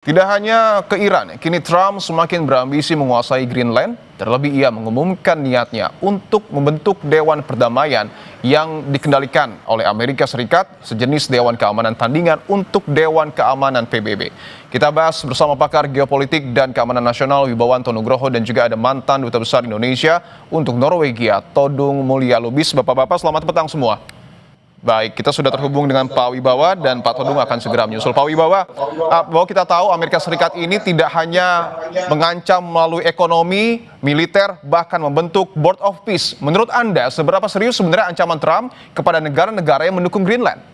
Tidak hanya ke Iran, kini Trump semakin berambisi menguasai Greenland. Terlebih ia mengumumkan niatnya untuk membentuk Dewan Perdamaian yang dikendalikan oleh Amerika Serikat, sejenis Dewan Keamanan tandingan untuk Dewan Keamanan PBB. Kita bahas bersama pakar geopolitik dan keamanan nasional Wibawanto Nugroho dan juga ada mantan Duta Besar Indonesia untuk Norwegia, Todung Mulya Lubis. Bapak-bapak selamat petang semua. Baik, kita sudah terhubung dengan Pak Wibawa dan Pak Todung akan segera menyusul. Pak Wibawa, bahwa kita tahu Amerika Serikat ini tidak hanya mengancam melalui ekonomi, militer, bahkan membentuk Board of Peace. Menurut Anda, seberapa serius sebenarnya ancaman Trump kepada negara-negara yang mendukung Greenland?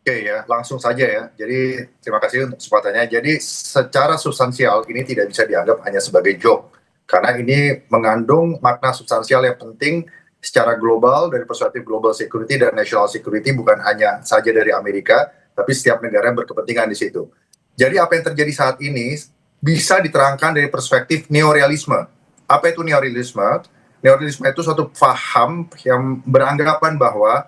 Oke ya, langsung saja ya. Jadi terima kasih untuk kesempatannya. Jadi secara substansial ini tidak bisa dianggap hanya sebagai joke. Karena ini mengandung makna substansial yang penting secara global dari perspektif global security dan national security, bukan hanya saja dari Amerika, tapi setiap negara yang berkepentingan di situ. Jadi apa yang terjadi saat ini bisa diterangkan dari perspektif neorealisme. Apa itu neorealisme? Neorealisme itu suatu paham yang beranggapan bahwa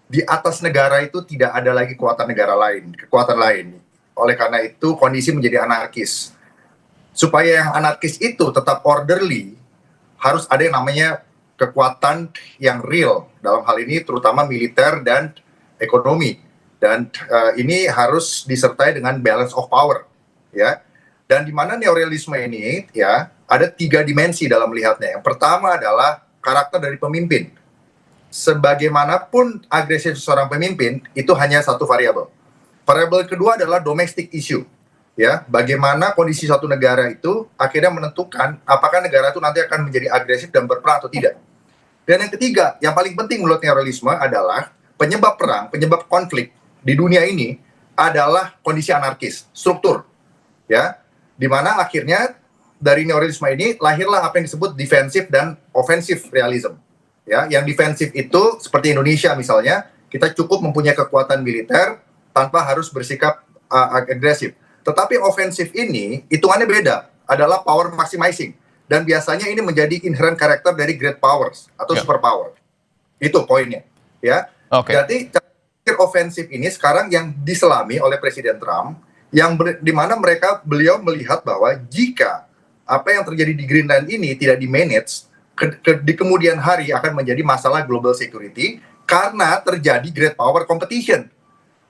di atas negara itu tidak ada lagi kekuatan lain. Oleh karena itu kondisi menjadi anarkis. Supaya yang anarkis itu tetap orderly, harus ada yang namanya kekuatan yang real, dalam hal ini terutama militer dan ekonomi, dan ini harus disertai dengan balance of power, ya. Dan di mana neorealisme ini, ya, ada 3 dimensi dalam melihatnya. Yang pertama adalah karakter dari pemimpin. Sebagaimanapun agresif seorang pemimpin, itu hanya satu variabel. Variabel kedua adalah domestic issue. Ya, bagaimana kondisi suatu negara itu akhirnya menentukan apakah negara itu nanti akan menjadi agresif dan berperang atau tidak. Dan yang ketiga, yang paling penting menurut neorealisme adalah penyebab perang, penyebab konflik di dunia ini adalah kondisi anarkis, struktur. Ya, di mana akhirnya dari neorealisme ini lahirlah apa yang disebut defensive dan offensive realism. Ya, yang defensif itu seperti Indonesia misalnya, kita cukup mempunyai kekuatan militer tanpa harus bersikap agresif. Tetapi ofensif ini hitungannya beda, adalah power maximizing, dan biasanya ini menjadi inherent karakter dari great powers atau superpower. Itu poinnya, ya. Jadi ofensif ini sekarang yang diselami oleh Presiden Trump, yang di mana beliau melihat bahwa jika apa yang terjadi di Greenland ini tidak di-manage, di kemudian hari akan menjadi masalah global security karena terjadi great power competition.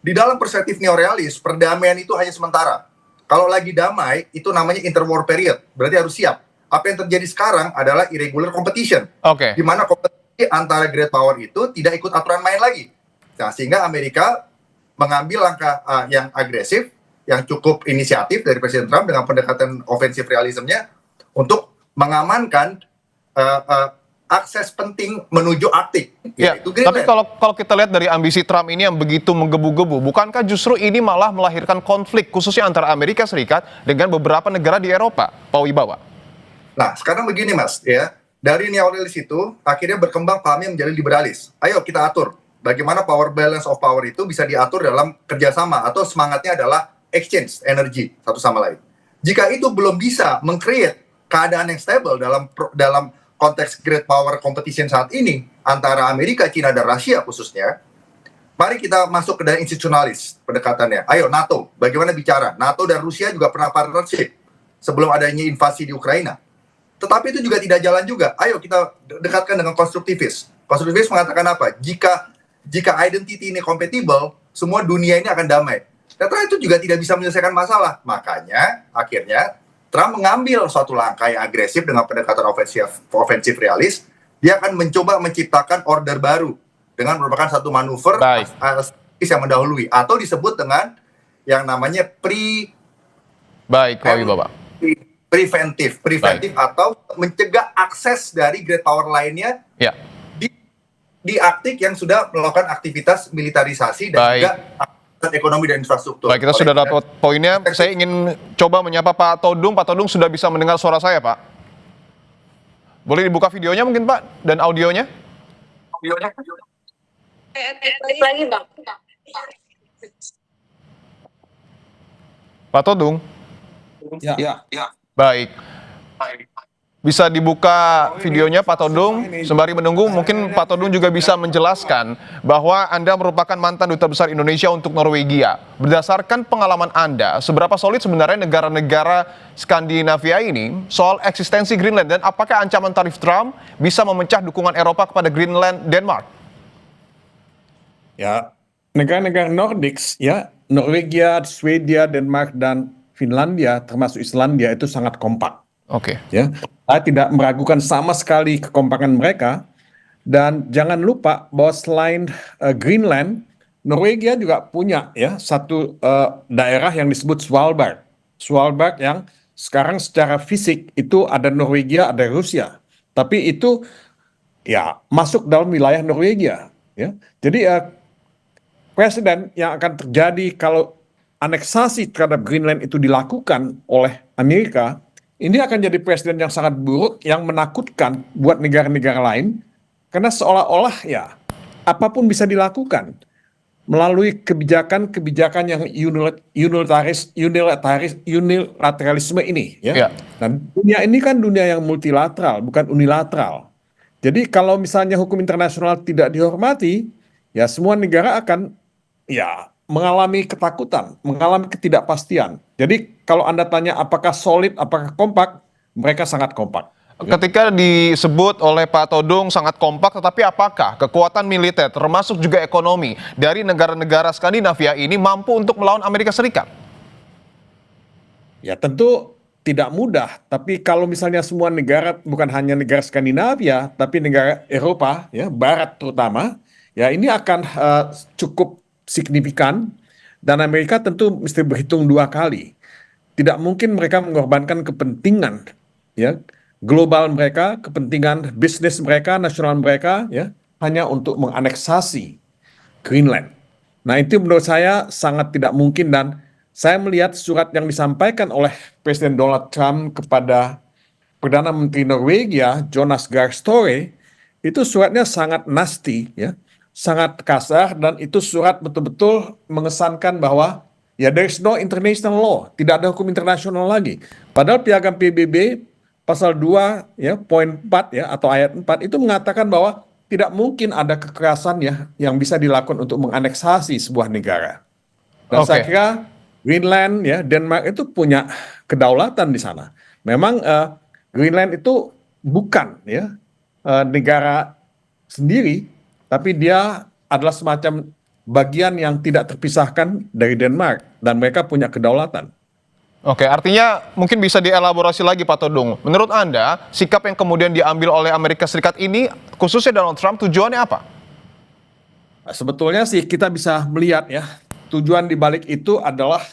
Di dalam perspektif neorealis, perdamaian itu hanya sementara. Kalau lagi damai, itu namanya interwar period. Berarti harus siap. Apa yang terjadi sekarang adalah irregular competition. Di mana kompetisi antara great power itu tidak ikut aturan main lagi. Nah, sehingga Amerika mengambil langkah yang agresif, yang cukup inisiatif dari Presiden Trump dengan pendekatan offensive realismnya untuk mengamankan akses penting menuju Arktik. Ya, tapi kalau kita lihat dari ambisi Trump ini yang begitu menggebu-gebu, bukankah justru ini malah melahirkan konflik khususnya antara Amerika Serikat dengan beberapa negara di Eropa, Pak Wibawa? Nah, sekarang begini Mas, ya, dari neorealis itu akhirnya berkembang pahamnya menjadi liberalis. Ayo kita atur bagaimana power balance of power itu bisa diatur dalam kerjasama, atau semangatnya adalah exchange energi satu sama lain. Jika itu belum bisa meng-create keadaan yang stable dalam konteks great power competition saat ini antara Amerika, China, dan Rusia khususnya, mari kita masuk ke dalam institusionalis pendekatannya. Ayo NATO, bagaimana bicara? NATO dan Rusia juga pernah partnership sebelum adanya invasi di Ukraina. Tetapi itu juga tidak jalan juga. Ayo kita dekatkan dengan konstruktivis. Konstruktivis mengatakan apa? Jika identity ini compatible, semua dunia ini akan damai. Ternyata itu juga tidak bisa menyelesaikan masalah. Makanya akhirnya Trump mengambil suatu langkah yang agresif dengan pendekatan offensive realis. Dia akan mencoba menciptakan order baru dengan merupakan satu manuver yang mendahului, atau disebut dengan yang namanya preventif atau mencegah akses dari great power lainnya di Arktik yang sudah melakukan aktivitas militarisasi dan juga ekonomi dan infrastruktur. Baik, kita sudah dapat poinnya. Saya ingin coba menyapa Pak Todung. Pak Todung sudah bisa mendengar suara saya, Pak? Boleh dibuka videonya mungkin, Pak, dan audionya? Lagi, Bang. Pak Todung? Ya. Baik. Bisa dibuka videonya Pak Todung, sembari menunggu mungkin Pak Todung juga bisa menjelaskan bahwa Anda merupakan mantan Duta Besar Indonesia untuk Norwegia. Berdasarkan pengalaman Anda, seberapa solid sebenarnya negara-negara Skandinavia ini soal eksistensi Greenland dan apakah ancaman tarif Trump bisa memecah dukungan Eropa kepada Greenland, Denmark? Ya, negara-negara Nordics, ya, Norwegia, Swedia, Denmark, dan Finlandia, termasuk Islandia, itu sangat kompak. Oke. Ya, saya tidak meragukan sama sekali kekompakan mereka. Dan jangan lupa bahwa selain Greenland, Norwegia juga punya ya satu daerah yang disebut Svalbard. Svalbard yang sekarang secara fisik itu ada Norwegia, ada Rusia. Tapi itu ya masuk dalam wilayah Norwegia. Ya, jadi presiden yang akan terjadi kalau aneksasi terhadap Greenland itu dilakukan oleh Amerika, ini akan jadi presiden yang sangat buruk, yang menakutkan buat negara-negara lain, karena seolah-olah ya apapun bisa dilakukan melalui kebijakan-kebijakan yang unilateralisme ini. Ya. Dan dunia ini kan dunia yang multilateral, bukan unilateral. Jadi kalau misalnya hukum internasional tidak dihormati, ya semua negara akan ya mengalami ketakutan, mengalami ketidakpastian. Jadi kalau Anda tanya apakah solid, apakah kompak, mereka sangat kompak. Ketika disebut oleh Pak Todung sangat kompak, tetapi apakah kekuatan militer termasuk juga ekonomi dari negara-negara Skandinavia ini mampu untuk melawan Amerika Serikat? Ya tentu tidak mudah, tapi kalau misalnya semua negara, bukan hanya negara Skandinavia, tapi negara Eropa, ya Barat terutama, ya ini akan cukup signifikan, dan Amerika tentu mesti berhitung dua kali. Tidak mungkin mereka mengorbankan kepentingan ya global mereka, kepentingan bisnis mereka, nasional mereka ya hanya untuk menganeksasi Greenland. Nah, itu menurut saya sangat tidak mungkin, dan saya melihat surat yang disampaikan oleh Presiden Donald Trump kepada Perdana Menteri Norwegia Jonas Gahr Støre itu suratnya sangat nasty ya. Sangat kasar, dan itu surat betul-betul mengesankan bahwa ya there is no international law, tidak ada hukum internasional lagi. Padahal piagam PBB pasal 2 ya poin 4 ya atau ayat 4 itu mengatakan bahwa tidak mungkin ada kekerasan ya yang bisa dilakukan untuk menganeksasi sebuah negara. Dan saya kira Greenland ya Denmark itu punya kedaulatan di sana. Memang Greenland itu bukan ya negara sendiri, tapi dia adalah semacam bagian yang tidak terpisahkan dari Denmark, dan mereka punya kedaulatan. Oke, artinya mungkin bisa dielaborasi lagi Pak Todung. Menurut Anda, sikap yang kemudian diambil oleh Amerika Serikat ini, khususnya Donald Trump, tujuannya apa? Nah, sebetulnya sih kita bisa melihat ya, tujuan dibalik itu adalah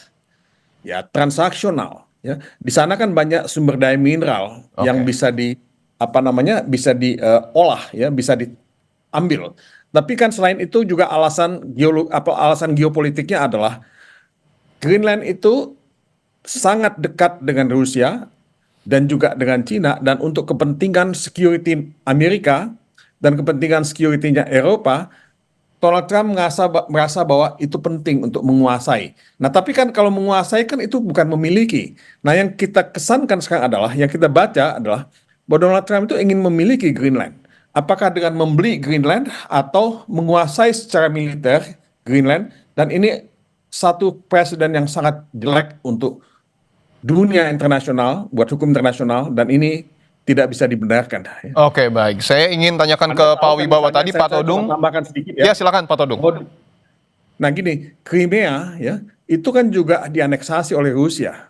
ya transaksional. Ya. Di sana kan banyak sumber daya mineral yang bisa bisa diolah ya, bisa diambil. Tapi kan selain itu juga alasan geopolitiknya adalah Greenland itu sangat dekat dengan Rusia dan juga dengan Cina, dan untuk kepentingan security Amerika dan kepentingan security-nya Eropa, Donald Trump merasa bahwa itu penting untuk menguasai. Nah, tapi kan kalau menguasai kan itu bukan memiliki. Nah, yang kita kesankan sekarang adalah, yang kita baca adalah bahwa Donald Trump itu ingin memiliki Greenland. Apakah dengan membeli Greenland atau menguasai secara militer Greenland, dan ini satu presiden yang sangat jelek untuk dunia internasional, buat hukum internasional, dan ini tidak bisa dibenarkan. Oke, baik. Saya ingin tanyakan ke Pak Wibawa tadi, Pak Todung. Tambahkan sedikit ya. Ya, silakan Pak Todung. Nah gini, Crimea ya, itu kan juga dianeksasi oleh Rusia.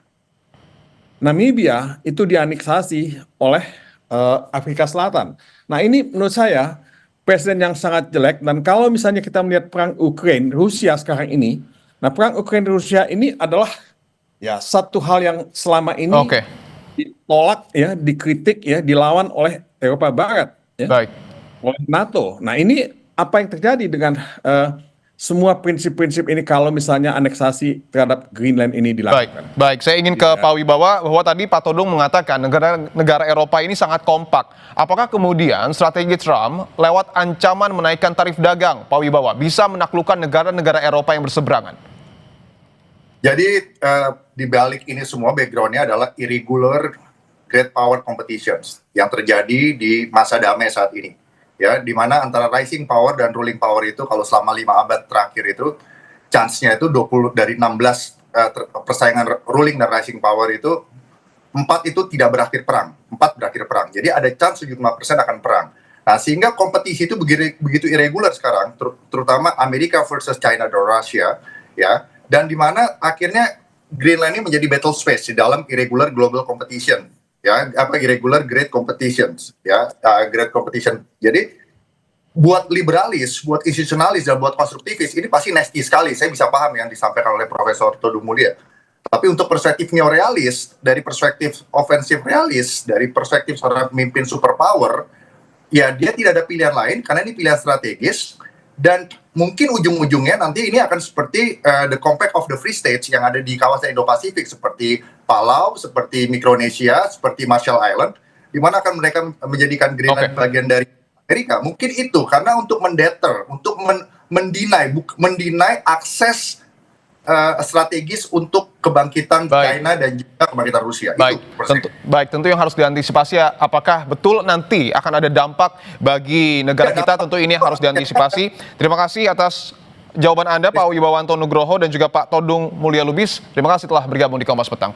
Namibia itu dianeksasi oleh Afrika Selatan. Nah ini menurut saya presiden yang sangat jelek, dan kalau misalnya kita melihat perang Ukraina Rusia sekarang ini, nah perang Ukraina Rusia ini adalah ya satu hal yang selama ini ditolak ya, dikritik ya, dilawan oleh Eropa Barat ya, oleh NATO. Nah ini apa yang terjadi dengan semua prinsip-prinsip ini kalau misalnya aneksasi terhadap Greenland ini dilakukan? Baik. Saya ingin ke Pak Wibawa, bahwa tadi Pak Todung mengatakan negara Eropa ini sangat kompak. Apakah kemudian strategi Trump lewat ancaman menaikkan tarif dagang, Pak Wibawa, bisa menaklukkan negara-negara Eropa yang berseberangan? Jadi di balik ini semua backgroundnya adalah irregular great power competitions yang terjadi di masa damai saat ini. Ya, di mana antara rising power dan ruling power itu kalau selama 5 abad terakhir itu chance-nya itu 20 dari 16 persaingan ruling dan rising power itu 4 itu tidak berakhir perang, 4 berakhir perang. Jadi ada chance 75% akan perang. Nah, sehingga kompetisi itu begitu irregular sekarang, terutama Amerika versus China dan Russia, ya. Dan di mana akhirnya Greenland ini menjadi battle space di dalam irregular global competition, ya, irregular great competitions, ya, great competition. Jadi buat liberalis, buat institusionalis dan buat konstruktivis ini pasti nasty sekali. Saya bisa paham yang disampaikan oleh Profesor Todung Mulia. Tapi untuk perspektif neorealis, dari perspektif ofensif realis, dari perspektif seorang pemimpin superpower, ya dia tidak ada pilihan lain karena ini pilihan strategis. Dan mungkin ujung-ujungnya nanti ini akan seperti the compact of the free states yang ada di kawasan Indo-Pasifik seperti Palau, seperti Micronesia, seperti Marshall Island, di mana akan mereka menjadikan Greenland bagian dari Amerika. Mungkin itu karena untuk mendeter, untuk mendinai akses strategis untuk kebangkitan China dan juga kebangkitan Rusia. Tentu yang harus diantisipasi ya, apakah betul nanti akan ada dampak bagi negara kita, tentu ini yang harus diantisipasi. Terima kasih atas jawaban Anda Pak Wibawanto Nugroho dan juga Pak Todung Mulya Lubis. Terima kasih telah bergabung di Kompas Petang.